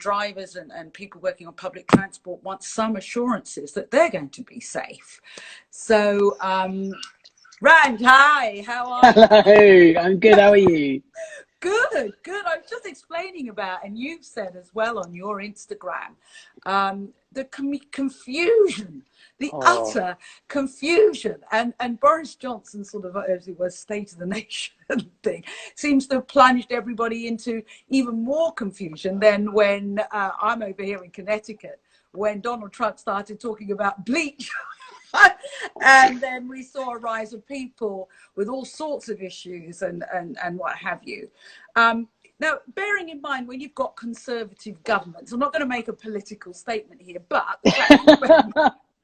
drivers and people working on public transport want some assurances that they're going to be safe. So, Ranj, hi, how are you? Hello, I'm good. How are you? Good, good. I was just explaining about, and you've said as well on your Instagram, the confusion, the utter confusion, and Boris Johnson sort of, as it was, State of the Nation thing, seems to have plunged everybody into even more confusion than when I'm over here in Connecticut, when Donald Trump started talking about bleach. And then we saw a rise of people with all sorts of issues and what have you. Now, bearing in mind, when you've got conservative governments, I'm not going to make a political statement here, but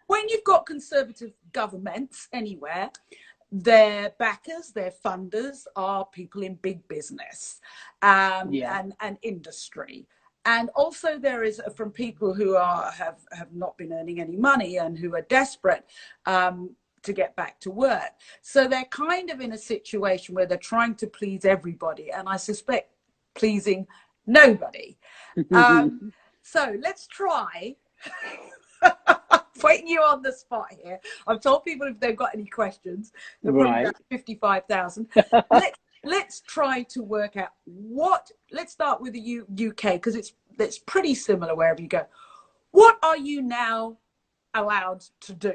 when you've got conservative governments anywhere, their backers, their funders are people in big business and industry. And also there is from people who have not been earning any money and who are desperate to get back to work. So they're kind of in a situation where they're trying to please everybody, and I suspect pleasing nobody. So let's try. Putting you on the spot here. I've told people if they've got any questions, they're probably about 55,000. Let's try to work out let's start with the UK, because it's pretty similar wherever you go. What are you now allowed to do?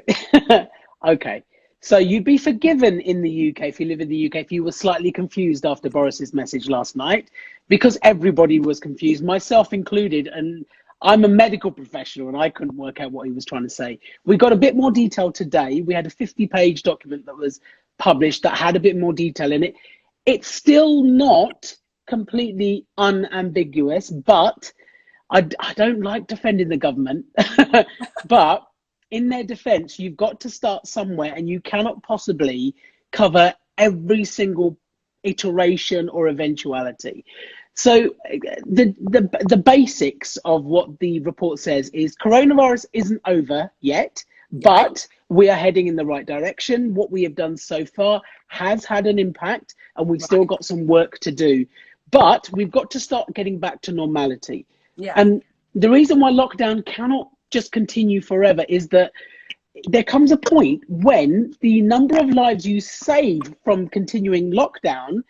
Okay, so you'd be forgiven in the UK if you live in the UK if you were slightly confused after Boris's message last night, because everybody was confused, myself included, and I'm a medical professional and I couldn't work out what he was trying to say. We got a bit more detail today. We had a 50-page document that was published that had a bit more detail in it. It's still not completely unambiguous, but I don't like defending the government. But in their defense, you've got to start somewhere, and you cannot possibly cover every single iteration or eventuality. So the basics of what the report says is coronavirus isn't over yet, but we are heading in the right direction. What we have done so far has had an impact, and we've still got some work to do. But we've got to start getting back to normality. Yeah. And the reason why lockdown cannot just continue forever is that there comes a point when the number of lives you save from continuing lockdown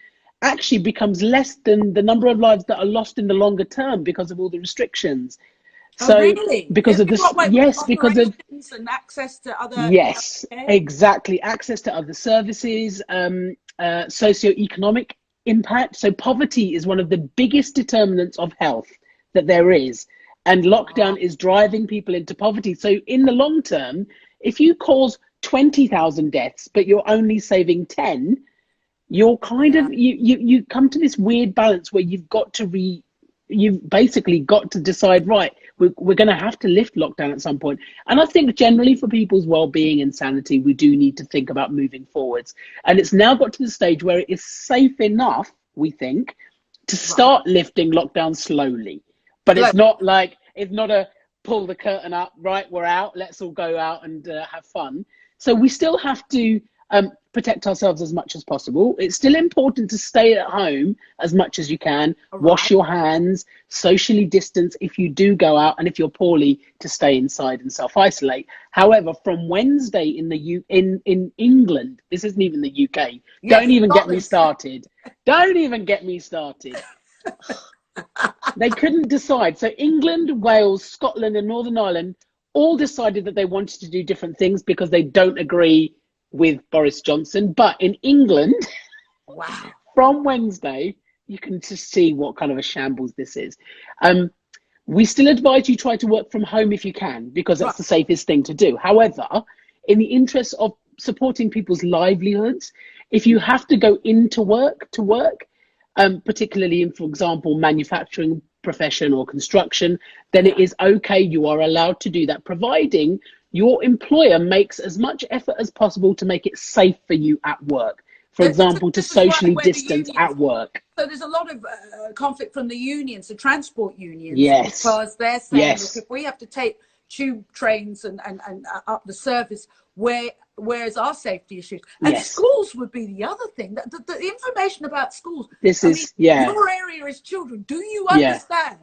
actually becomes less than the number of lives that are lost in the longer term because of all the restrictions. So really? Because of this, yes, because of and access to other, yes, exactly, access to other services, socioeconomic impact. So poverty is one of the biggest determinants of health that there is, and lockdown is driving people into poverty. So in the long term, if you cause 20,000 deaths but you're only saving 10, you're kind of you come to this weird balance where you've basically got to decide, right, we're going to have to lift lockdown at some point. And I think generally for people's well-being and sanity, we do need to think about moving forwards. And it's now got to the stage where it is safe enough, we think, to start lifting lockdown slowly. But it's not a pull the curtain up, right, we're out, let's all go out and have fun. So we still have to protect ourselves as much as possible. It's still important to stay at home as much as you can, wash your hands, socially distance if you do go out, and if you're poorly, to stay inside and self-isolate. However, from Wednesday in England, this isn't even the UK, don't even get me started. Don't even get me started. They couldn't decide. So England, Wales, Scotland and Northern Ireland all decided that they wanted to do different things because they don't agree with Boris Johnson. But in England, from Wednesday, you can just see what kind of a shambles this is. We still advise you try to work from home if you can, because that's the safest thing to do. However, in the interest of supporting people's livelihoods, if you have to go into work, particularly in, for example, manufacturing profession or construction, then it is okay. You are allowed to do that, providing your employer makes as much effort as possible to make it safe for you at work. For example, to socially distance at work. So there's a lot of conflict from the unions, the transport unions, because they're saying, look, if we have to take tube trains and up the service, where's our safety issues? And schools would be the other thing. The information about schools. Your area is children. Do you understand?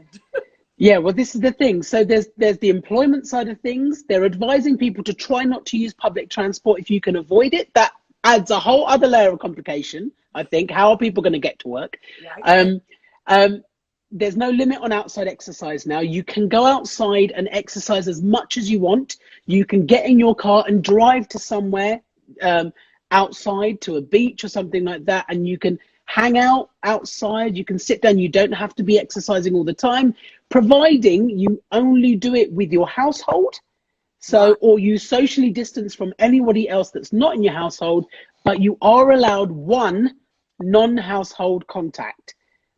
Yeah, well, this is the thing. So there's the employment side of things. They're advising people to try not to use public transport if you can avoid it. That adds a whole other layer of complication, I think. How are people going to get to work? Right. Um, there's no limit on outside exercise now. You can go outside and exercise as much as you want. You can get in your car and drive to somewhere outside, to a beach or something like that, and you can hang out outside. You can sit down. You don't have to be exercising all the time, providing you only do it with your household. So, or you socially distance from anybody else that's not in your household, but you are allowed one non-household contact,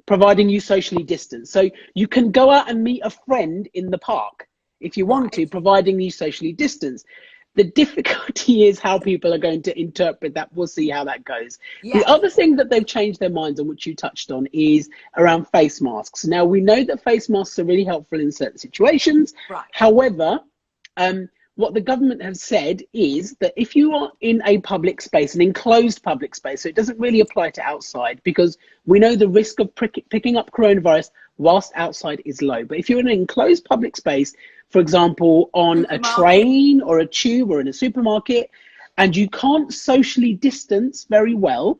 providing you socially distance. So you can go out and meet a friend in the park if you want to, providing you socially distance. The difficulty is how people are going to interpret that. We'll see how that goes. The other thing that they've changed their minds on, which you touched on, is around face masks. Now, we know that face masks are really helpful in certain situations. However, what the government have said is that if you are in a public space, an enclosed public space, so it doesn't really apply to outside, because we know the risk of picking up coronavirus whilst outside is low. But if you're in an enclosed public space, for example, on a train or a tube or in a supermarket, and you can't socially distance very well,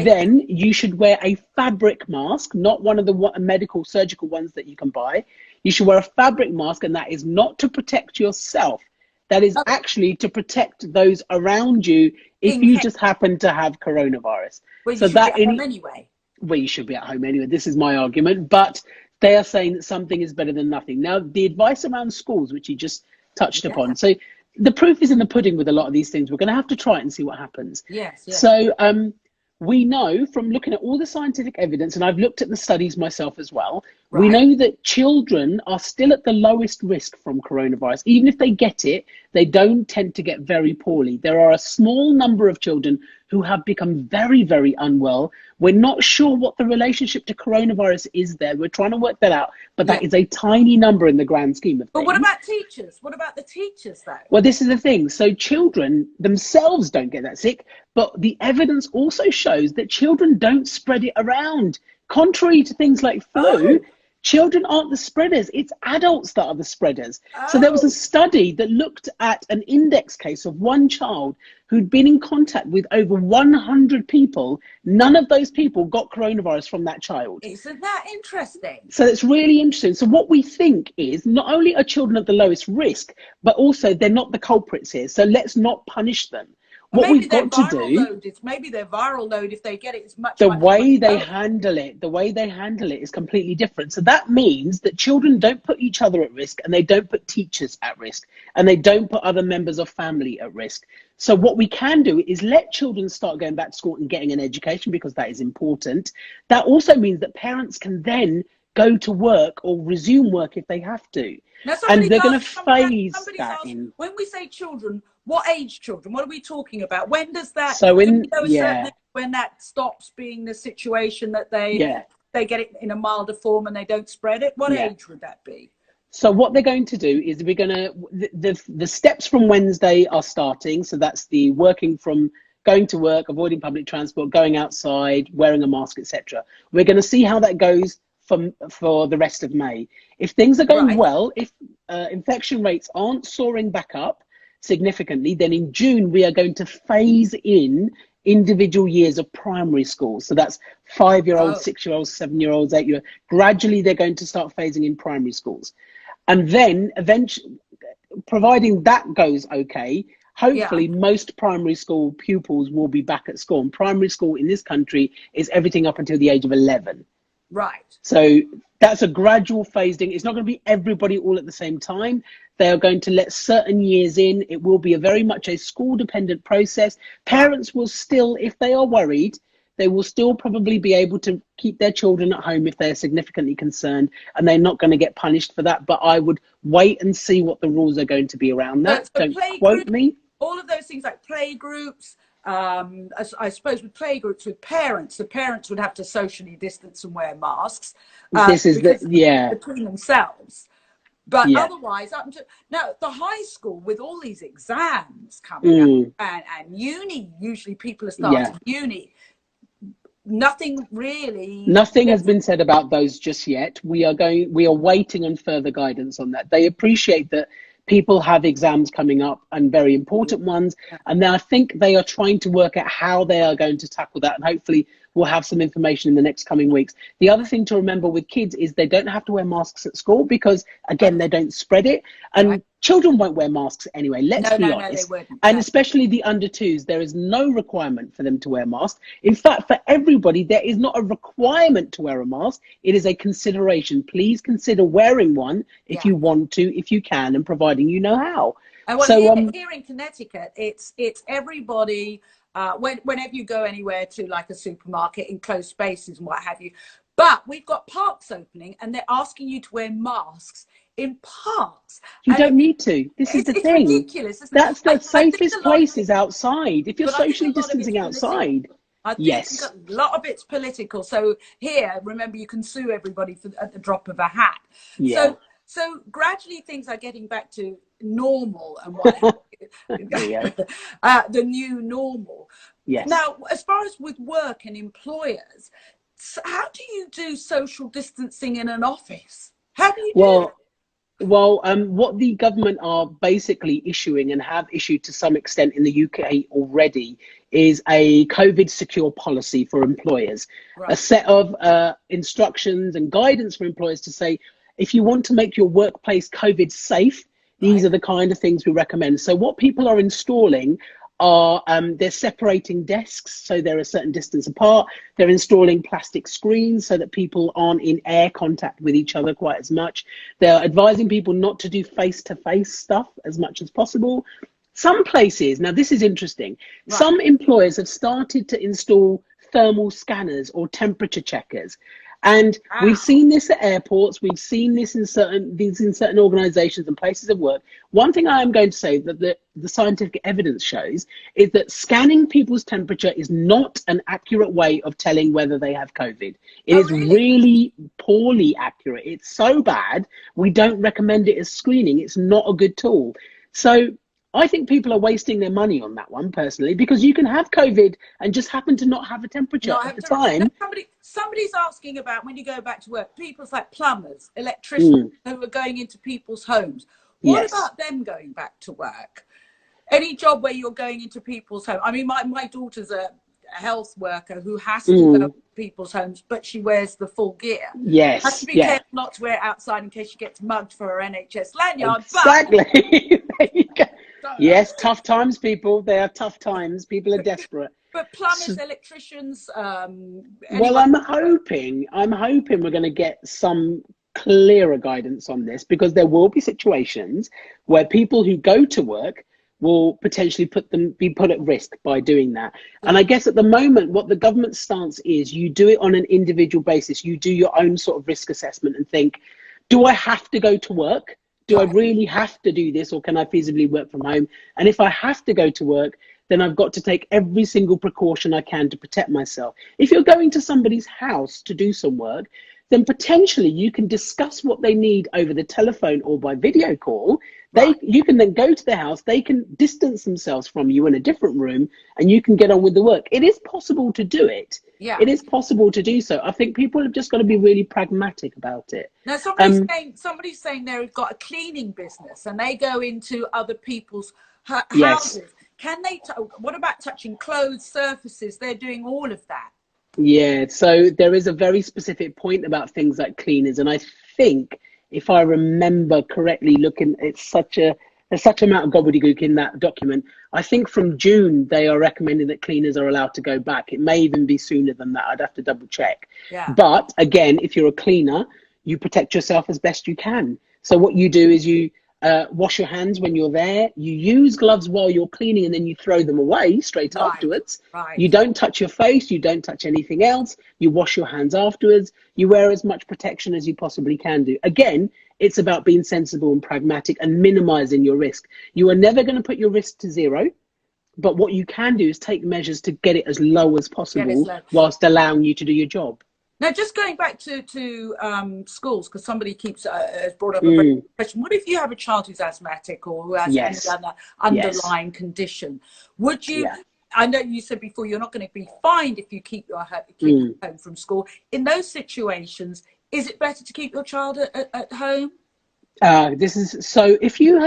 then you should wear a fabric mask, not one of the medical surgical ones that you can buy. You should wear a fabric mask, and that is not to protect yourself. That is actually to protect those around you if you just happen to have coronavirus. Well, so that be at home anyway. Well, you should be at home anyway. This is my argument, but they are saying that something is better than nothing. Now, the advice around schools, which you just touched upon. So the proof is in the pudding with a lot of these things. We're going to have to try it and see what happens. So we know from looking at all the scientific evidence, and I've looked at the studies myself as well, we know that children are still at the lowest risk from coronavirus. Even if they get it, they don't tend to get very poorly. There are a small number of children who have become very, very unwell. We're not sure what the relationship to coronavirus is there. We're trying to work that out, but that is a tiny number in the grand scheme of things. But what about teachers? What about the teachers, though? Well, this is the thing. So children themselves don't get that sick, but the evidence also shows that children don't spread it around. Contrary to things like flu, children aren't the spreaders. It's adults that are the spreaders. So there was a study that looked at an index case of one child who'd been in contact with over 100 people. None of those people got coronavirus from that child. Isn't that interesting? So it's really interesting. So what we think is not only are children at the lowest risk, but also they're not the culprits here. So let's not punish them. What we've got to do, maybe their viral load, if they get it, is much. The way they handle it is completely different. So that means that children don't put each other at risk, and they don't put teachers at risk, and they don't put other members of family at risk. So what we can do is let children start going back to school and getting an education, because that is important. That also means that parents can then go to work or resume work if they have to. Now, and they're going to phase that in. When we say children, what age children? What are we talking about? When does that? So when that stops being the situation that they get it in a milder form and they don't spread it. What age would that be? So what they're going to do is we're going to the steps from Wednesday are starting. So that's the working from going to work, avoiding public transport, going outside, wearing a mask, etc. We're going to see how that goes for the rest of May. If things are going well, if infection rates aren't soaring back up significantly, then in June we are going to phase in individual years of primary school. So that's 5-year-olds, 6-year-olds, 7-year-olds, 8-year-olds. Gradually they're going to start phasing in primary schools. And then eventually, providing that goes okay, hopefully most primary school pupils will be back at school. And primary school in this country is everything up until the age of 11. So that's a gradual phased in. It's not going to be everybody all at the same time. They are going to let certain years in. It will be very much a school dependent process. Parents will still, if they are worried, they will still probably be able to keep their children at home if they're significantly concerned, and they're not going to get punished for that. But I would wait and see what the rules are going to be around that. Don't quote me. All of those things like play groups, I suppose with playgroups with parents, the parents would have to socially distance and wear masks. This is between themselves. But otherwise, now the high school with all these exams coming up, and uni, usually people are starting uni. nothing really. Nothing has been said about those just yet. We are waiting on further guidance on that. They appreciate that people have exams coming up and very important ones. And then I think they are trying to work out how they are going to tackle that. And hopefully we'll have some information in the next coming weeks. The other thing to remember with kids is they don't have to wear masks at school because, again, they don't spread it. And children won't wear masks anyway, let's be honest. No, they wouldn't. And especially the under twos, there is no requirement for them to wear masks. In fact, for everybody, there is not a requirement to wear a mask. It is a consideration. Please consider wearing one if you want to, if you can, and providing you know how. And well, here in Connecticut, it's everybody. Whenever you go anywhere to like a supermarket in closed spaces and what have you. But we've got parks opening and they're asking you to wear masks in parks. You don't need to. This is the thing. It's ridiculous. That's the safest place is outside. If you're socially distancing outside. I think a lot of it's political. So here, remember, you can sue everybody at the drop of a hat. Yeah. So gradually things are getting back to normal and what the new normal. Yes. Now, as far as with work and employers, how do you do social distancing in an office? How do you do that? Well, what the government are basically issuing and have issued to some extent in the UK already is a COVID secure policy for employers, a set of instructions and guidance for employers to say, if you want to make your workplace COVID safe, these are the kind of things we recommend. So what people are installing are they're separating desks so they're a certain distance apart. They're installing plastic screens so that people aren't in air contact with each other quite as much. They're advising people not to do face-to-face stuff as much as possible. Some places, now this is interesting, some employers have started to install thermal scanners or temperature checkers. And we've seen this at airports. We've seen this in certain organizations and places of work. One thing I am going to say that the scientific evidence shows is that scanning people's temperature is not an accurate way of telling whether they have COVID. It is really poorly accurate. It's so bad, we don't recommend it as screening. It's not a good tool. So I think people are wasting their money on that one personally, because you can have COVID and just happen to not have a temperature at the time. Somebody's asking about when you go back to work, people's like plumbers, electricians who are going into people's homes. What about them going back to work? Any job where you're going into people's homes? I mean, my daughter's a health worker who has to go to people's homes, but she wears the full gear. Yes. Has to be careful not to wear it outside in case she gets mugged for her NHS lanyard. Exactly. There you go. Yes, tough times, people. They are tough times. People are desperate. But plumbers, electricians. Well, I'm hoping we're going to get some clearer guidance on this, because there will be situations where people who go to work will potentially be put at risk by doing that. And I guess at the moment, what the government stance is, you do it on an individual basis. You do your own sort of risk assessment and think, do I have to go to work? Do I really have to do this, or can I feasibly work from home? And if I have to go to work, then I've got to take every single precaution I can to protect myself. If you're going to somebody's house to do some work, then potentially you can discuss what they need over the telephone or by video call. You can then go to their house, they can distance themselves from you in a different room, and you can get on with the work. It is possible to do it. Yeah. It is possible to do so. I think people have just got to be really pragmatic about it. Now, somebody's saying they've got a cleaning business and they go into other people's houses. Yes. Can they, what about touching clothes, surfaces? They're doing all of that. Yeah, so there is a very specific point about things like cleaners. And I think, if I remember correctly, there's such amount of gobbledygook in that document. I think from June, they are recommending that cleaners are allowed to go back. It may even be sooner than that. I'd have to double check. Yeah. But again, if you're a cleaner, you protect yourself as best you can. So what you do is you wash your hands when you're there. You use gloves while you're cleaning, and then you throw them away straight afterwards. Right. You don't touch your face. You don't touch anything else. You wash your hands afterwards. You wear as much protection as you possibly can do. Again, it's about being sensible and pragmatic and minimizing your risk. You are never going to put your risk to zero, but what you can do is take measures to get it as low as possible whilst allowing you to do your job. Now, just going back to schools, because somebody has brought up a question. What if you have a child who's asthmatic or who has any other underlying condition? Would you, I know you said before you're not going to be fined if you keep your kid home from school. In those situations, is it better to keep your child at home? This is so if you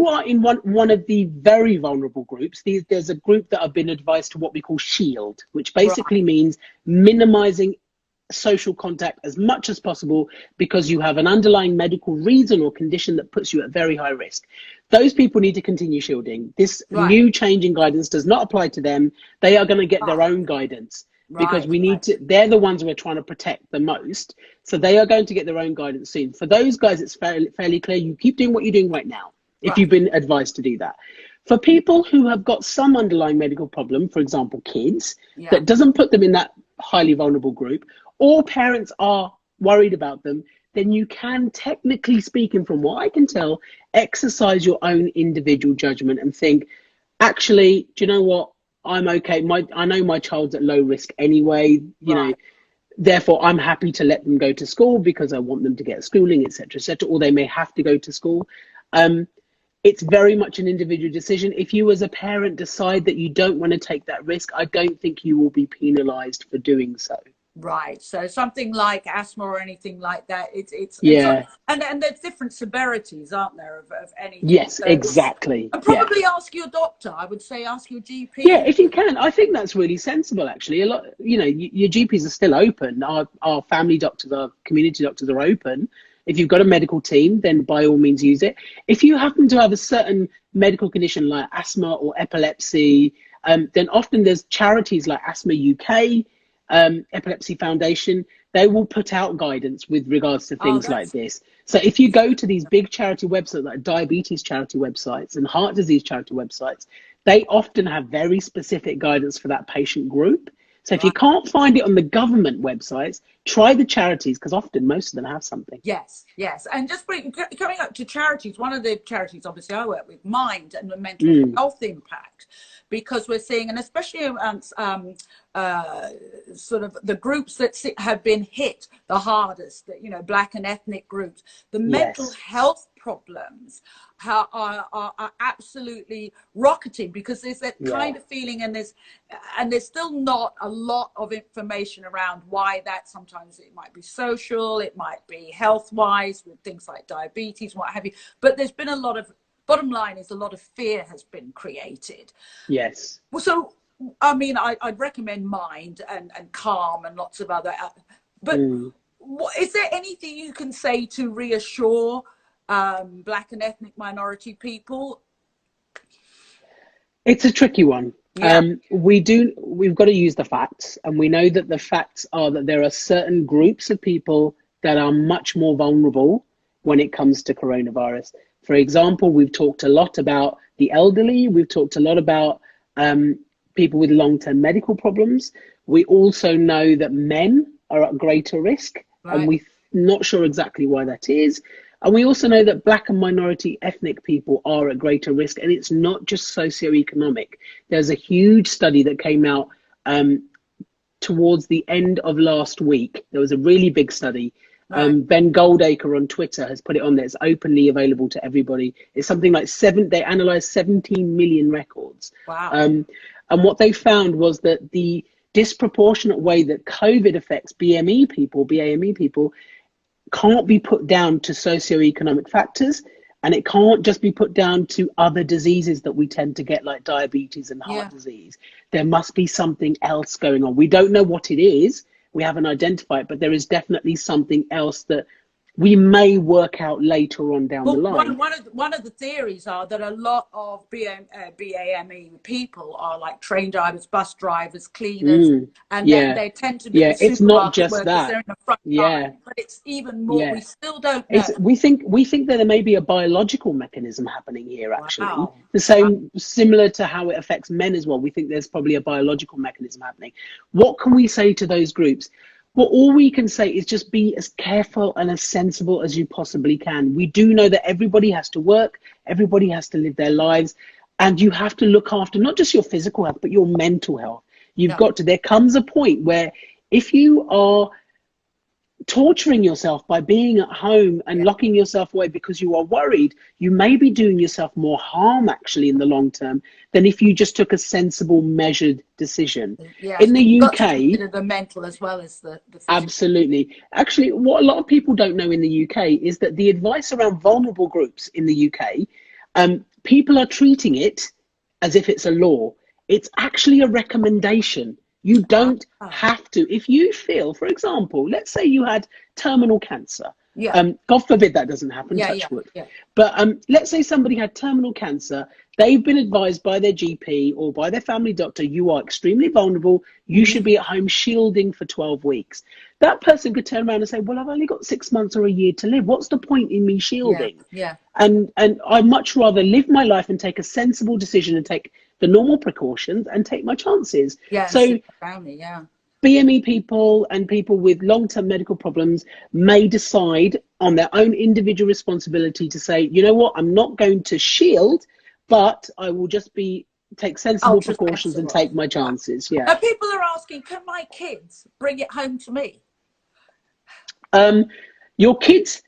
are in one of the very vulnerable groups, there's a group that have been advised to what we call shield, which basically means minimizing social contact as much as possible because you have an underlying medical reason or condition that puts you at very high risk. Those people need to continue shielding. This new change in guidance does not apply to them. They are going to get their own guidance because we need to, they're the ones we're trying to protect the most. So they are going to get their own guidance soon. For those guys, it's fairly clear. You keep doing what you're doing right now if you've been advised to do that. For people who have got some underlying medical problem, for example, kids, that doesn't put them in that highly vulnerable group, or parents are worried about them, then you can, technically speaking, from what I can tell, exercise your own individual judgment and think, actually, do you know what? I'm okay. I know my child's at low risk anyway, you know, therefore I'm happy to let them go to school because I want them to get schooling, etc., or they may have to go to school. It's very much an individual decision. If you as a parent decide that you don't want to take that risk, I don't think you will be penalized for doing so. Right. So something like asthma or anything like that, it's and there's different severities, aren't there, of anything? Yes, so, exactly. And probably ask your doctor. I would say ask your GP. Yeah, if you can. I think that's really sensible, actually. A lot, you know, your GPs are still open. Our family doctors, our community doctors are open. If you've got a medical team, then by all means use it. If you happen to have a certain medical condition like asthma or epilepsy, then often there's charities like Asthma UK, Epilepsy Foundation. They will put out guidance with regards to things like this. So if you go to these big charity websites like diabetes charity websites and heart disease charity websites, they often have very specific guidance for that patient group. So if you can't find it on the government websites, try the charities, because often most of them have something. Yes. And just coming up to charities, one of the charities obviously I work with, Mind and the mental health impact, because we're seeing, and especially around sort of the groups that have been hit the hardest, you know, Black and ethnic groups, the mental health problems are absolutely rocketing, because there's that kind of feeling, and there's still not a lot of information around why that. Sometimes it might be social, it might be health wise with things like diabetes, what have you, but there's been a lot of, bottom line is, a lot of fear has been created. Yes. Well, so I mean, I'd recommend Mind and Calm and lots of other, but is there anything you can say to reassure Black and ethnic minority people? It's a tricky one. We've got to use the facts, and we know that the facts are that there are certain groups of people that are much more vulnerable when it comes to coronavirus. For example, we've talked a lot about the elderly. We've talked a lot about people with long-term medical problems. We also know that men are at greater risk, and we're not sure exactly why that is. And we also know that Black and minority ethnic people are at greater risk, and it's not just socioeconomic. There's a huge study that came out towards the end of last week. There was a really big study. Ben Goldacre on Twitter has put it on there. It's openly available to everybody. It's something like they analyzed 17 million records. Wow. And what they found was that the disproportionate way that COVID affects BAME people can't be put down to socioeconomic factors, and it can't just be put down to other diseases that we tend to get, like diabetes and heart disease. There must be something else going on. We don't know what it is. We haven't identified, but there is definitely something else that we may work out later on down the line. One of the theories are that a lot of BAME people are like train drivers, bus drivers, cleaners, and then they tend to be it's not just workers. that. They're in the front line, but it's even more. We still don't know. We think that there may be a biological mechanism happening here, actually. The same, similar to how it affects men as well. We think there's probably a biological mechanism happening. What can we say to those groups? Well, all we can say is just be as careful and as sensible as you possibly can. We do know that everybody has to work, everybody has to live their lives, and you have to look after not just your physical health, but your mental health. You've got to, there comes a point where if you are torturing yourself by being at home and locking yourself away because you are worried, you may be doing yourself more harm actually in the long term than if you just took a sensible, measured decision. Yes, In the you've got to UK, consider the mental as well as the physical. absolutely. Actually, what a lot of people don't know in the UK is that the advice around vulnerable groups in the UK, people are treating it as if it's a law. It's actually a recommendation. You don't have to. If you feel, for example, let's say you had terminal cancer. God forbid that doesn't happen, touch wood. But let's say somebody had terminal cancer. They've been advised by their GP or by their family doctor, you are extremely vulnerable. You should be at home shielding for 12 weeks. That person could turn around and say, well, I've only got 6 months or a year to live. What's the point in me shielding? And I'd much rather live my life and take a sensible decision and take the normal precautions and take my chances. So BME people and people with long-term medical problems may decide on their own individual responsibility to say, you know what, I'm not going to shield, but I will just take sensible precautions and take my chances. Now people are asking, can my kids bring it home to me? Your kids,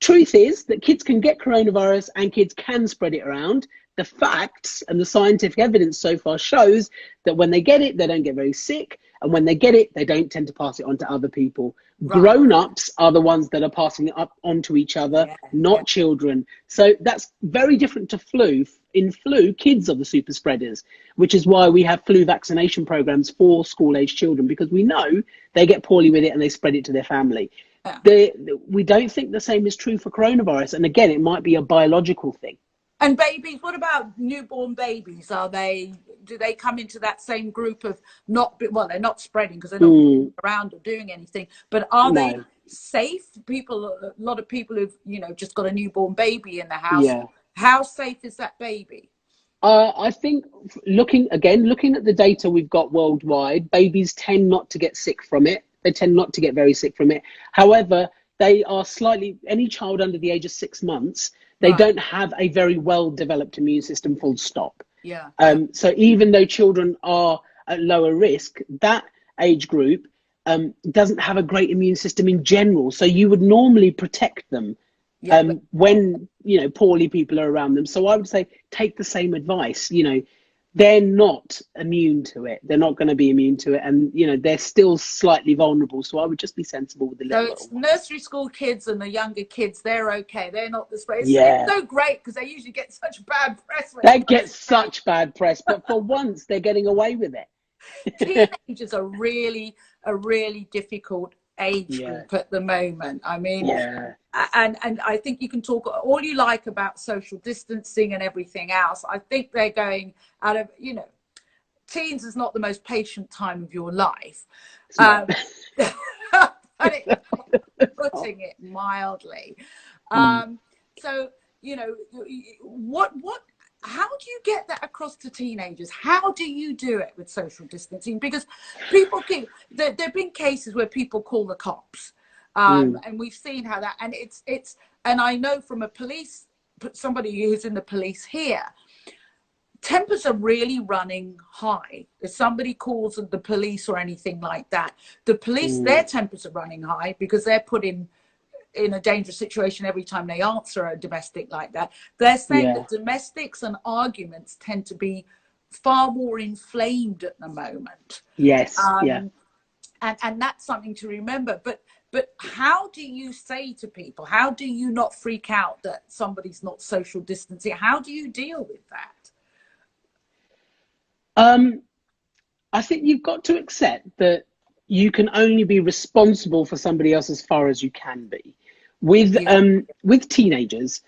truth is that kids can get coronavirus and kids can spread it around. The facts and the scientific evidence so far shows that when they get it, they don't get very sick. And when they get it, they don't tend to pass it on to other people. Grown-ups are the ones that are passing it up onto each other, not children. So that's very different to flu. In flu, kids are the super spreaders, which is why we have flu vaccination programs for school-age children, because we know they get poorly with it and they spread it to their family. We don't think the same is true for coronavirus. And again, it might be a biological thing. And babies, what about newborn babies? Do they come into that same group of they're not spreading because they're not around or doing anything, but are they safe? A lot of people who've, just got a newborn baby in the house. How safe is that baby? I think looking at the data we've got worldwide, babies tend not to get sick from it. They tend not to get very sick from it. However, they are any child under the age of 6 months, they don't have a very well developed immune system, full stop. So even though children are at lower risk, that age group doesn't have a great immune system in general. So you would normally protect them when, poorly people are around them. So I would say take the same advice. They're not immune to it. They're not going to be immune to it. And, they're still slightly vulnerable. So I would just be sensible with the little. So it's nursery school kids and the younger kids, they're okay. They're not this way. It's so great because they usually get such bad press. They get such bad press, but for once they're getting away with it. Teenagers are a really difficult age group at the moment. I mean, and I think you can talk all you like about social distancing and everything else. I think they're going out of, teens is not the most patient time of your life. Putting it mildly. So, how do you get that across to teenagers? How do you do it with social distancing? Because people there have been cases where people call the cops. And we've seen how that, and and I know from somebody who's in the police here, tempers are really running high. If somebody calls the police or anything like that, the police, their tempers are running high because they're put in a dangerous situation every time they answer a domestic like that. They're saying that domestics and arguments tend to be far more inflamed at the moment. And that's something to remember. But how do you say to people, how do you not freak out that somebody's not social distancing? How do you deal with that? I think you've got to accept that you can only be responsible for somebody else as far as you can be. With teenagers,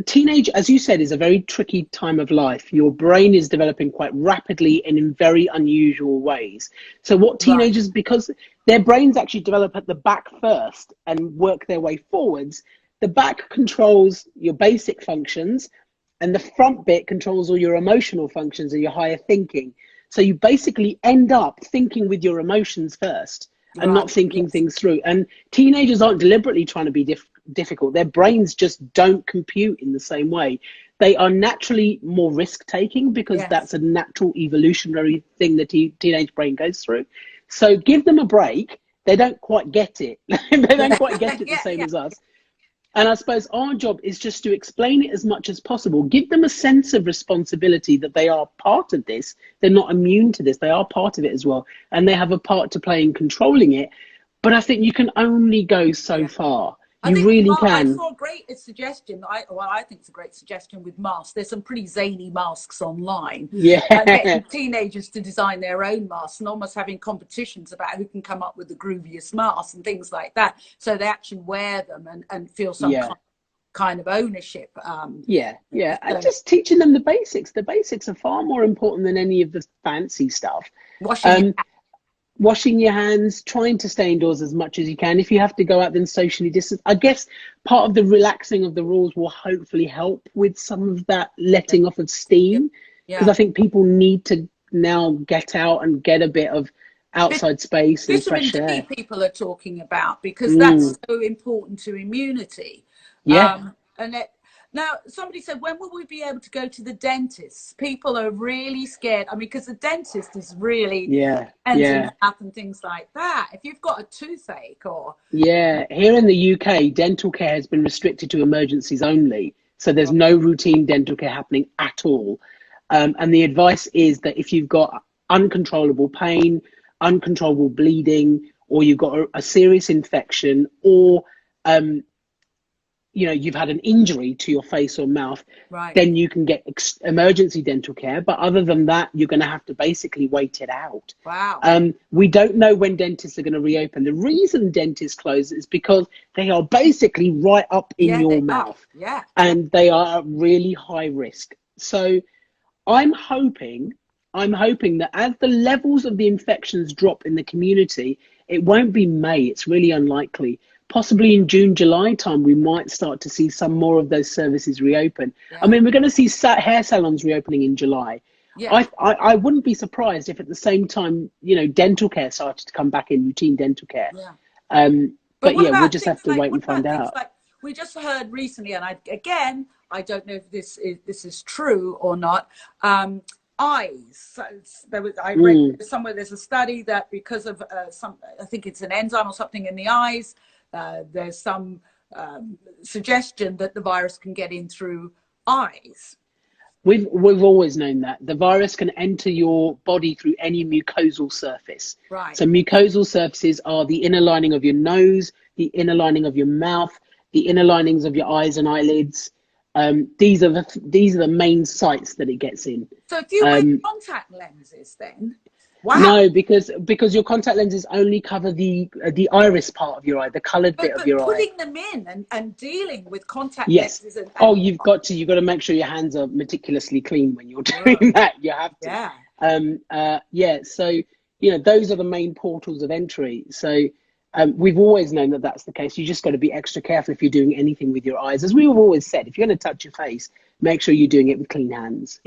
teenage, as you said, is a very tricky time of life. Your brain is developing quite rapidly and in very unusual ways. So what teenagers, because their brains actually develop at the back first and work their way forwards, the back controls your basic functions and the front bit controls all your emotional functions and your higher thinking. So you basically end up thinking with your emotions first and not thinking things through. And teenagers aren't deliberately trying to be difficult. Their brains just don't compute in the same way. They are naturally more risk taking because that's a natural evolutionary thing the teenage brain goes through. So give them a break. They don't quite get it. They don't quite get it the Yeah, same yeah. as us. And I suppose our job is just to explain it as much as possible. Give them a sense of responsibility that they are part of this. They're not immune to this. They are part of it as well. And they have a part to play in controlling it. But I think you can only go so far. I You think really I can. saw a great suggestion. I think it's a great suggestion with masks. There's some pretty zany masks online. Yeah. Getting teenagers to design their own masks and almost having competitions about who can come up with the grooviest masks and things like that. So they actually wear them and feel some kind of ownership. Yeah. And just teaching them the basics. The basics are far more important than any of the fancy stuff. Washing your hands, trying to stay indoors as much as you can. If you have to go out, then socially distance. I guess part of the relaxing of the rules will hopefully help with some of that letting off of steam. Because I think people need to now get out and get a bit of outside space and fresh air. People are talking about, because that's so important to immunity. Now, somebody said, when will we be able to go to the dentist? People are really scared. I mean, because the dentist is really mouth and things like that. If you've got a toothache or... Yeah, here in the UK, dental care has been restricted to emergencies only. So there's no routine dental care happening at all. And the advice is that if you've got uncontrollable pain, uncontrollable bleeding, or you've got a serious infection, or you've had an injury to your face or mouth, then you can get emergency dental care. But other than that, you're going to have to basically wait it out. We don't know when dentists are going to reopen. The reason dentists close is because they are basically right up in your mouth. And they are at really high risk. So I'm hoping that as the levels of the infections drop in the community, it won't be May. It's really unlikely. Possibly in June, July time, we might start to see some more of those services reopen. I mean, we're going to see hair salons reopening in July. I wouldn't be surprised if at the same time, dental care started to come back in, routine dental care. But we'll just have to wait and find out. Like we just heard recently, and I don't know if this is true or not. Eyes. So I read somewhere there's a study that because of I think it's an enzyme or something in the eyes. There's some suggestion that the virus can get in through eyes. We've always known that the virus can enter your body through any mucosal surface. So mucosal surfaces are the inner lining of your nose, the inner lining of your mouth, the inner linings of your eyes and eyelids. These are the main sites that it gets in. So if you wear contact lenses, then no, because your contact lenses only cover the iris part of your eye, the coloured bit of your eye. Putting them in and dealing with contact lenses. You've got to make sure your hands are meticulously clean when you're doing that. You have to. So those are the main portals of entry. So we've always known that that's the case. You just got to be extra careful if you're doing anything with your eyes. As we've always said, if you're going to touch your face, make sure you're doing it with clean hands.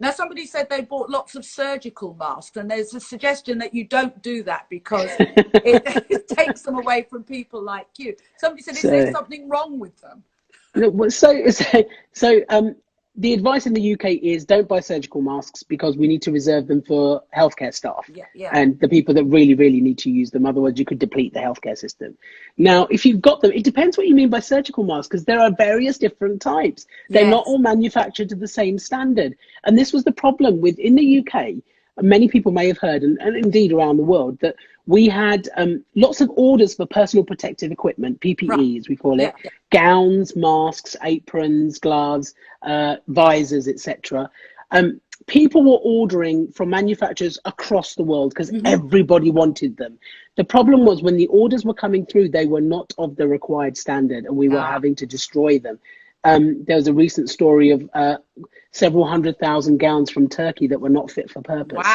Now, somebody said they bought lots of surgical masks, and there's a suggestion that you don't do that because it takes them away from people like you. Somebody said, is there something wrong with them? The advice in the UK is don't buy surgical masks because we need to reserve them for healthcare staff and the people that really, really need to use them. Otherwise, you could deplete the healthcare system. Now, if you've got them, it depends what you mean by surgical masks, because there are various different types. They're not all manufactured to the same standard. And this was the problem in the UK. Many people may have heard, and indeed around the world, that we had lots of orders for personal protective equipment, PPE as we call it, gowns, masks, aprons, gloves, visors, etc. People were ordering from manufacturers across the world because everybody wanted them. The problem was when the orders were coming through, they were not of the required standard, and we were having to destroy them. There was a recent story of several 100,000 gowns from Turkey that were not fit for purpose.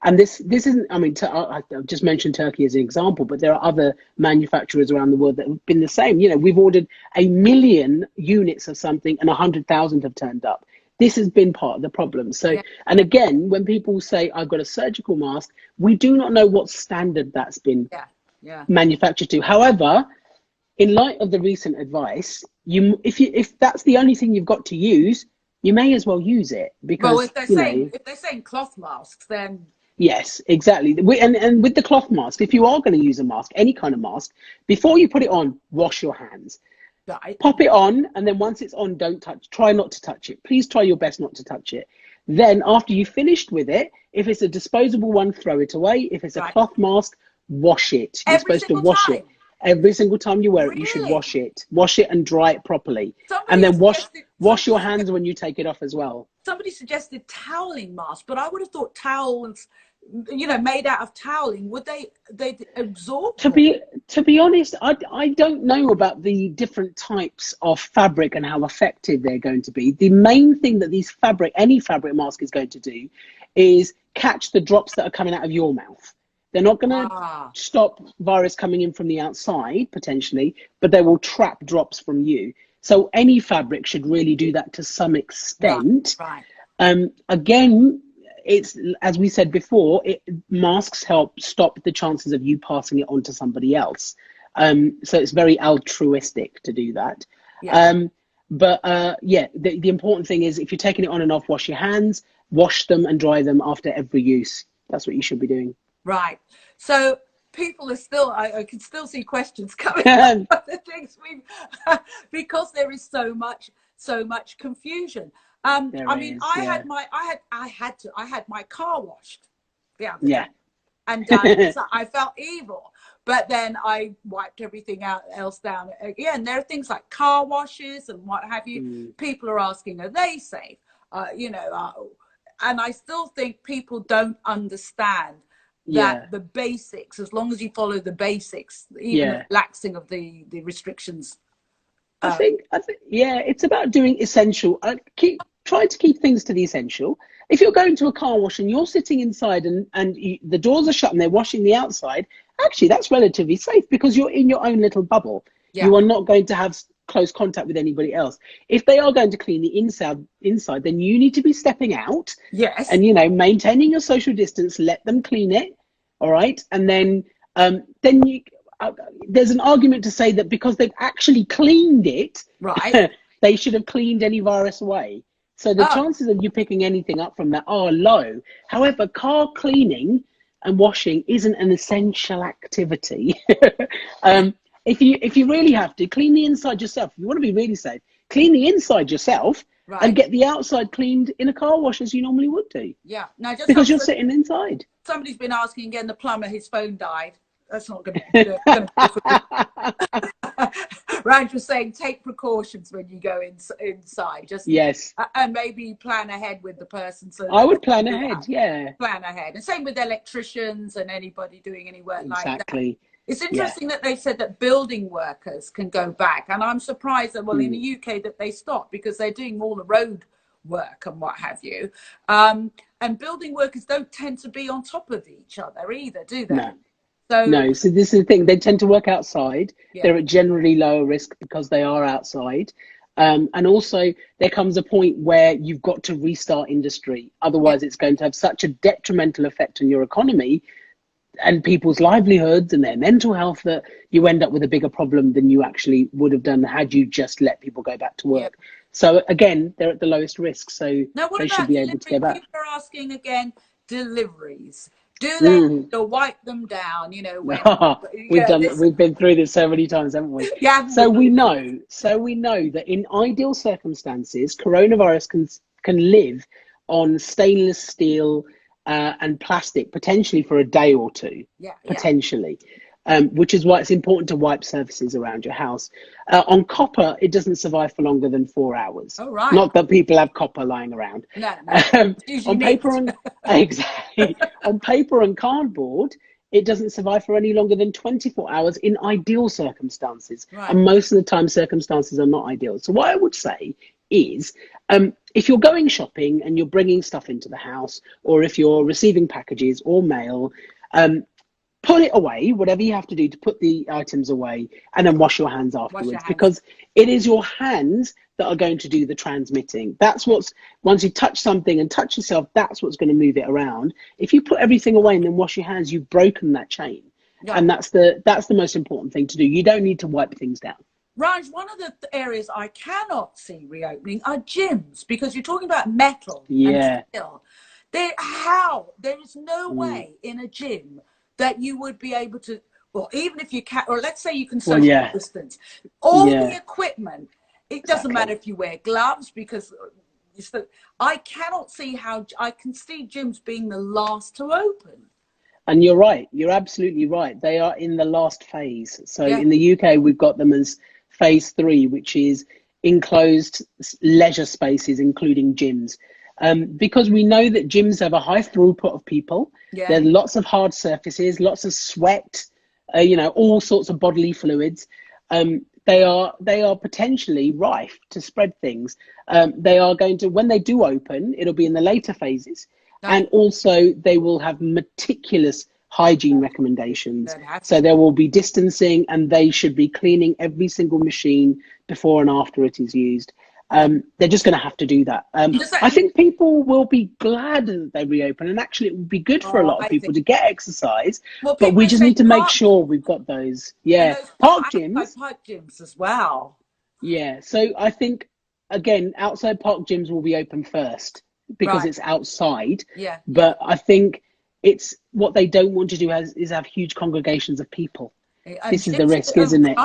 And this isn't, I've just mentioned Turkey as an example, but there are other manufacturers around the world that have been the same. We've ordered 1 million units of something and 100,000 have turned up. This has been part of the problem. So, and again, when people say, I've got a surgical mask, we do not know what standard that's been manufactured to. However, in light of the recent advice, if that's the only thing you've got to use, you may as well use it, because if they're saying cloth masks, then Yes, exactly. And with the cloth mask, if you are going to use a mask, any kind of mask, before you put it on, wash your hands. Right. Pop it on, and then once it's on, don't touch. Try not to touch it. Please try your best not to touch it. Then, after you've finished with it, if it's a disposable one, throw it away. If it's a Right. cloth mask, wash it. You're Every supposed to single wash it. time. Every single time you wear it, you should Really? wash it and dry it properly. And Somebody then suggested wash somebody your suggested hands when you take it off as well. somebody suggested toweling mask, but I would have thought towels, you know, made out of toweling, would they absorb To more? be honest, I don't know about the different types of fabric and how effective they're going to be. The main thing that any fabric mask is going to do is catch the drops that are coming out of your mouth. They're not going to Ah, stop virus coming in from the outside, potentially, but they will trap drops from you. So any fabric should really do that to some right, extent. right. Again, it's as we said before, masks help stop the chances of you passing it on to somebody else. So it's very altruistic to do that. Yeah, But yeah, the important thing is if you're taking it on and off, wash your hands, wash them and dry them after every use. That's what you should be doing. right. So people are still, I can still see questions coming up the things we because there is so much confusion. There I mean, is, yeah. I had my car washed the other day, Yeah. and so I felt evil. But then I wiped everything else down. Again, there are things like car washes and what have you. People are asking, are they safe? And I still think people don't understand that Yeah. the basics, as long as you follow the basics, even the Yeah. relaxing of the restrictions. I think, yeah, it's about doing essential. Try to keep things to the essential. If you're going to a car wash and you're sitting inside and the doors are shut and they're washing the outside, actually that's relatively safe because you're in your own little bubble. Yeah. You are not going to have close contact with anybody else. If they are going to clean the inside, then you need to be stepping out Yes. and maintaining your social distance. Let them clean it, all right, and then you. There's an argument to say that because they've actually cleaned it, Right. they should have cleaned any virus away. So the chances of you picking anything up from that are low. However, car cleaning and washing isn't an essential activity. If you really have to, clean the inside yourself. If you want to be really safe, clean the inside yourself and get the outside cleaned in a car wash as you normally would do. Yeah. Now, just because you're sitting inside. Somebody's been asking again, the plumber, his phone died. That's not going to be good. Ranj was saying, take precautions when you go inside. Just yes, and maybe plan ahead with the person. So I would plan ahead. Yeah, plan ahead, and same with electricians and anybody doing any work like that. Exactly. It's interesting that they said that building workers can go back, and I'm surprised that in the UK that they stopped because they're doing all the road work and what have you. And building workers don't tend to be on top of each other either, do they? No. So this is the thing. They tend to work outside. Yeah. They're at generally lower risk because they are outside. And also there comes a point where you've got to restart industry. Otherwise, it's going to have such a detrimental effect on your economy and people's livelihoods and their mental health that you end up with a bigger problem than you actually would have done had you just let people go back to work. Yeah. So again, they're at the lowest risk. So now, what they about should be able to go back. People are asking again, deliveries. Do they need to wipe them down? When we've been through this so many times, haven't we? Yeah. So we know that in ideal circumstances, coronavirus can live on stainless steel and plastic potentially for a day or two. Potentially. Which is why it's important to wipe surfaces around your house. On copper, it doesn't survive for longer than 4 hours. Oh, right. Not that people have copper lying around. No. On paper exactly. On paper and cardboard, it doesn't survive for any longer than 24 hours in ideal circumstances. Right. And most of the time, circumstances are not ideal. So what I would say is, if you're going shopping and you're bringing stuff into the house, or if you're receiving packages or mail, put it away, whatever you have to do to put the items away, and then wash your hands afterwards, because it is your hands that are going to do the transmitting. That's once you touch something and touch yourself, that's what's going to move it around. If you put everything away and then wash your hands, you've broken that chain. Yeah. And that's the most important thing to do. You don't need to wipe things down. Ranj, one of the areas I cannot see reopening are gyms, because you're talking about metal and steel. There is no way in a gym that you would be able to, well, even if you can, or let's say you can Well, social yeah, distance, all the yeah, equipment, it doesn't matter exactly. if you wear gloves, because I cannot see how, I can see gyms being the last to open. And you're right. You're absolutely right. They are in the last phase. So Yeah. in the UK, we've got them as phase 3, which is enclosed leisure spaces, including gyms. Because we know that gyms have a high throughput of people. Yeah. There's lots of hard surfaces, lots of sweat, all sorts of bodily fluids. They are potentially rife to spread things. They are going to, when they do open, it'll be in the later phases. And also they will have meticulous hygiene recommendations. So there will be distancing, and they should be cleaning every single machine before and after it is used. They're just going to have to do that. I think people will be glad that they reopen, and actually it would be good for a lot of people to get exercise, well, but we just say need to make sure we've got those. Yeah. those Park gyms. park gyms as well. Yeah. So I think, again, outside park gyms will be open first, because it's outside. Yeah. But I think it's what they don't want to do is have huge congregations of people. And this is the risk, isn't it?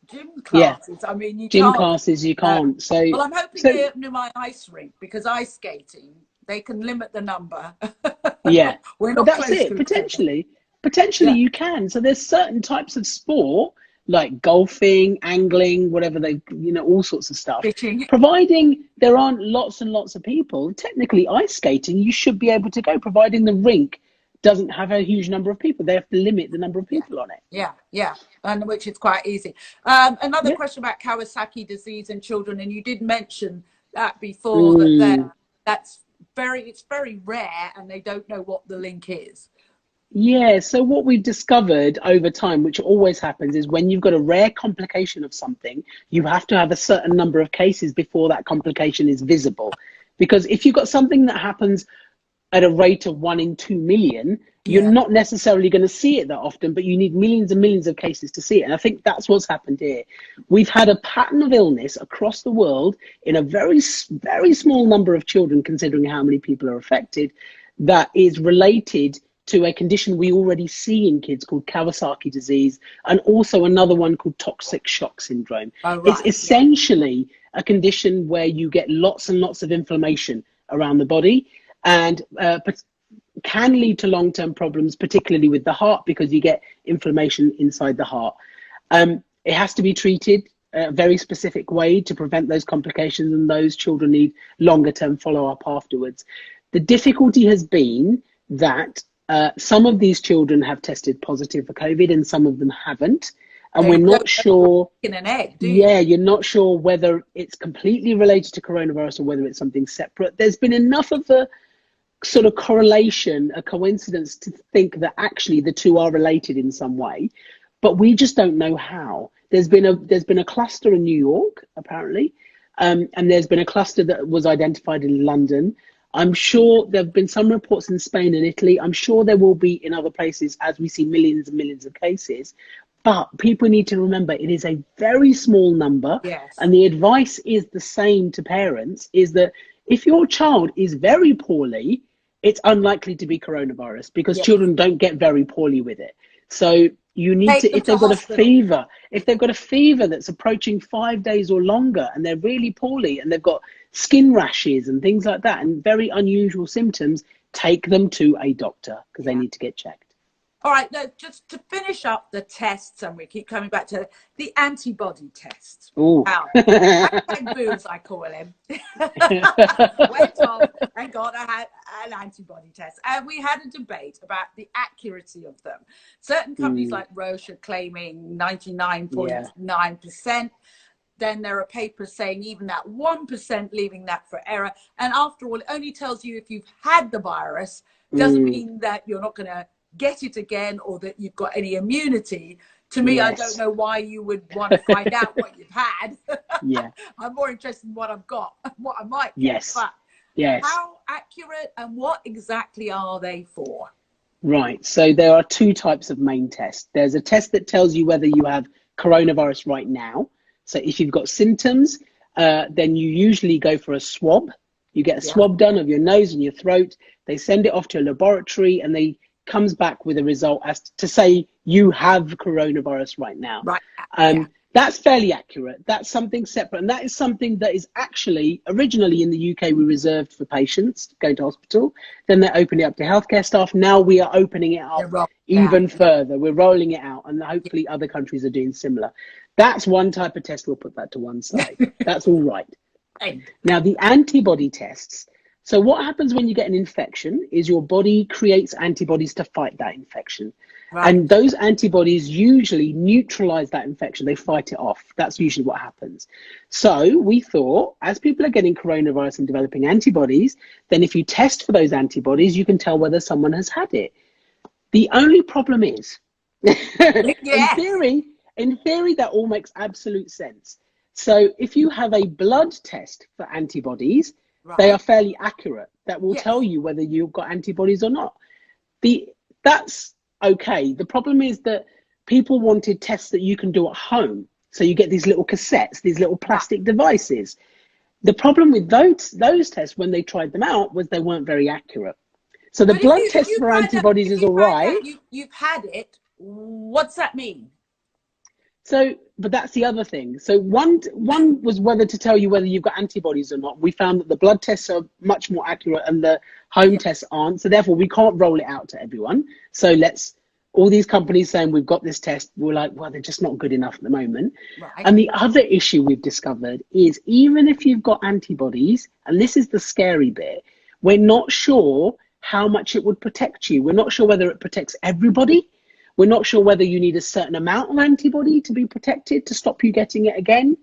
Gym classes. Yeah. I mean, you gym can't. classes, you can't. Well, I'm hoping they open my ice rink, because ice skating, they can limit the number. Yeah. We're not that's it. Potentially you can. So there's certain types of sport, like golfing, angling, whatever all sorts of stuff. Fishing. Providing there aren't lots and lots of people, technically ice skating, you should be able to go, providing the rink doesn't have a huge number of people. They have to limit the number of people on it. Yeah, and which is quite easy. Another question about Kawasaki disease in children, and you did mention that before, it's very rare, and they don't know what the link is. Yeah, so what we've discovered over time, which always happens, is when you've got a rare complication of something, you have to have a certain number of cases before that complication is visible. Because if you've got something that happens at a rate of 1 in 2 million, you're not necessarily going to see it that often, but you need millions and millions of cases to see it. And I think that's what's happened here. We've had a pattern of illness across the world in a very, very small number of children, considering how many people are affected, that is related to a condition we already see in kids called Kawasaki disease, and also another one called toxic shock syndrome. It's essentially a condition where you get lots and lots of inflammation around the body, and can lead to long-term problems, particularly with the heart, because you get inflammation inside the heart. It has to be treated a very specific way to prevent those complications, and those children need longer-term follow-up afterwards. The difficulty has been that some of these children have tested positive for COVID and some of them haven't. And we're not sure. In an egg, do you? Yeah, you're not sure whether it's completely related to coronavirus or whether it's something separate. There's been enough of a sort of correlation, a coincidence, to think that actually the two are related in some way, but we just don't know how. There's been a cluster in New York, apparently, and there's been a cluster that was identified in London. I'm sure there have been some reports in Spain and Italy. I'm sure there will be in other places as we see millions and millions of cases. But people need to remember it is a very small number. Yes. And the advice is the same to parents, is that if your child is very poorly, it's unlikely to be coronavirus, because children don't get very poorly with it. So you need to, if they've got a fever that's approaching 5 days or longer, and they're really poorly, and they've got skin rashes and things like that, and very unusual symptoms, take them to a doctor, because they need to get checked. All right, now just to finish up the tests, and we keep coming back to the antibody test. Oh, boo, as I call him. Went off, thank God I had an antibody test. And we had a debate about the accuracy of them. Certain companies like Roche are claiming 99.9%. Then there are papers saying even that 1%, leaving that for error. And after all, it only tells you if you've had the virus. Doesn't mean that you're not going to get it again, or that you've got any immunity. To me, I don't know why you would want to find out what you've had. I'm more interested in what I've got, what I might get. But how accurate and what exactly are they for? Right. So there are two types of main tests. There's a test that tells you whether you have coronavirus right now. So if you've got symptoms, then you usually go for a swab. You get a swab done of your nose and your throat. They send it off to a laboratory and they comes back with a result as to say you have coronavirus right now. Right. That's fairly accurate. That's something separate. And that is something that is actually originally in the UK, we reserved for patients going to hospital. Then they opened it up to healthcare staff. Now we are opening it up even further. We're rolling it out and hopefully other countries are doing similar. That's one type of test. We'll put that to one side. That's all right. Now, the antibody tests. So what happens when you get an infection is your body creates antibodies to fight that infection. And those antibodies usually neutralize that infection. They fight it off. That's usually what happens. So we thought, as people are getting coronavirus and developing antibodies, then if you test for those antibodies, you can tell whether someone has had it. The only problem is, in theory, that all makes absolute sense. So if you have a blood test for antibodies, they are fairly accurate. That will tell you whether you've got antibodies or not. That's okay. The problem is that people wanted tests that you can do at home. So you get these little cassettes, these little plastic devices. The problem with those tests when they tried them out was they weren't very accurate. So the blood test for antibodies is all right. You've had it. What's that mean? So, but that's the other thing. So one was whether to tell you whether you've got antibodies or not. We found that the blood tests are much more accurate and the home tests aren't. So therefore we can't roll it out to everyone. So all these companies saying we've got this test, we're like, well, they're just not good enough at the moment. And the other issue we've discovered is even if you've got antibodies, and this is the scary bit, we're not sure how much it would protect you. We're not sure whether it protects everybody. We're not sure whether you need a certain amount of antibody to be protected to stop you getting it again.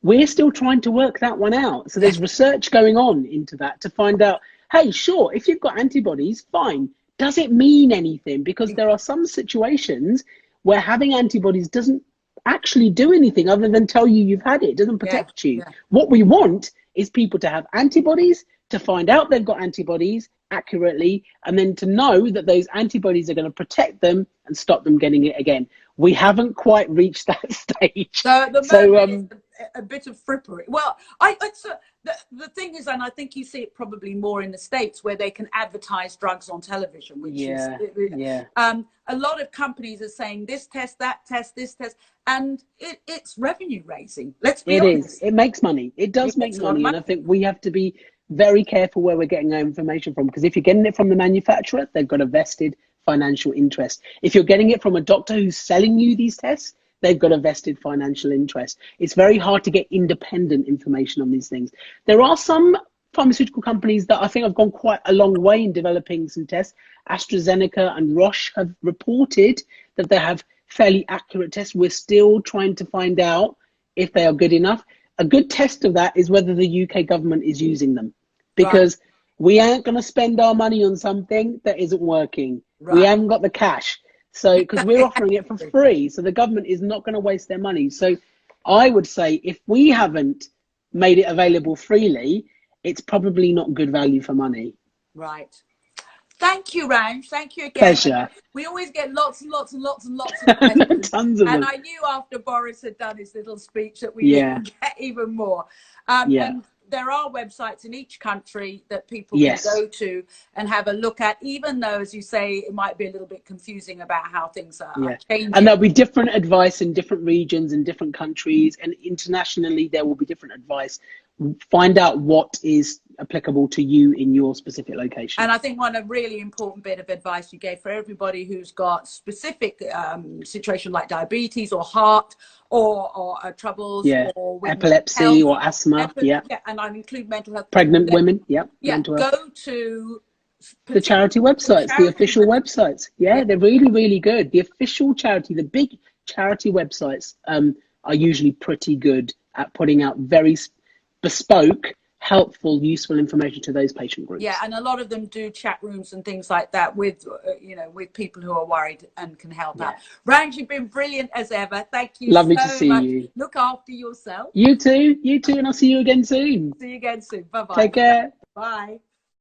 We're still trying to work that one out. So there's research going on into that to find out, hey, sure, if you've got antibodies, fine. Does it mean anything? Because there are some situations where having antibodies doesn't actually do anything other than tell you you've had it. It doesn't protect you. What we want is people to have antibodies, to find out they've got antibodies accurately, and then to know that those antibodies are going to protect them and stop them getting it again. We haven't quite reached that stage. So at the moment, it's a bit of frippery. Well, the thing is, and I think you see it probably more in the States where they can advertise drugs on television, which is a lot of companies are saying this test, that test, this test, and it's revenue raising. Let's be honest. It makes money. It does make money, and I think we have to be very careful where we're getting our information from, because if you're getting it from the manufacturer, they've got a vested financial interest. If you're getting it from a doctor who's selling you these tests, they've got a vested financial interest. It's very hard to get independent information on these things. There are some pharmaceutical companies that I think have gone quite a long way in developing some tests. AstraZeneca and Roche have reported that they have fairly accurate tests. We're still trying to find out if they are good enough. A good test of that is whether the UK government is using them, because we aren't going to spend our money on something that isn't working. We haven't got the cash. So, because we're offering it for free, so the government is not going to waste their money. So I would say if we haven't made it available freely, it's probably not good value for money. Right. Thank you, Ranj. Thank you again. Pleasure. We always get lots and lots and lots and lots of questions. Tons of them. And I knew after Boris had done his little speech that we would get even more. And there are websites in each country that people can go to and have a look at, even though, as you say, it might be a little bit confusing about how things are changing. And there'll be different advice in different regions and different countries, and internationally there will be different advice. Find out what is applicable to you in your specific location. And I think one really important bit of advice you gave for everybody who's got specific situation like diabetes or heart or troubles or epilepsy health, or asthma, and I include mental health. Pregnant women, go to the charity websites, the official websites. They're really, really good. The official charity, the big charity websites are usually pretty good at putting out very bespoke, helpful, useful information to those patient groups. And a lot of them do chat rooms and things like that with with people who are worried and can help out. Ranj, you've been brilliant as ever. Thank you. Lovely so to see much. you. Look after yourself. You too, and I'll see you again soon. See you again soon. Bye bye. Take care. Bye.